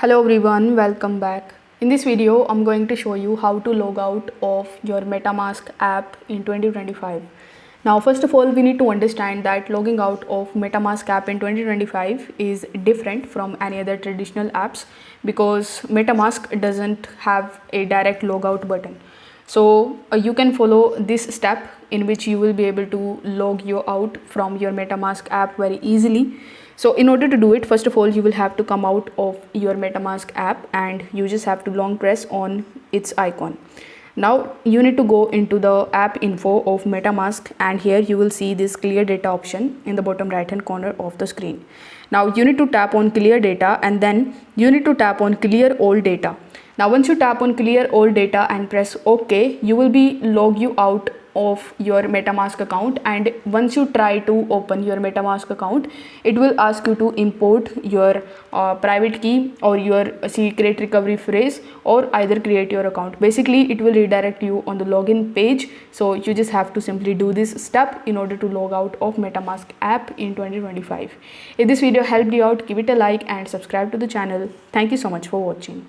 Hello everyone, welcome back. In this video, I'm going to show you how to log out of your MetaMask app in 2025. Now, first of all, we need to understand that logging out of MetaMask app in 2025 is different from any other traditional apps because MetaMask doesn't have a direct logout button. So you can follow this step in which you will be able to log you out from your MetaMask app very easily. So in order to do it, first of all, you will have to come out of your MetaMask app and you just have to long press on its icon. Now you need to go into the app info of MetaMask, and here you will see this clear data option in the bottom right hand corner of the screen. Now you need to tap on clear data and then you need to tap on clear all data. Now once you tap on clear all data and press OK, you will be log you out of your MetaMask account, and once you try to open your MetaMask account, it will ask you to import your private key or your secret recovery phrase, or either create your account. Basically it will redirect you on the login page, so you just have to simply do this step in order to log out of MetaMask app in 2025. If this video helped you out, give it a like and subscribe to the channel. Thank you so much for watching.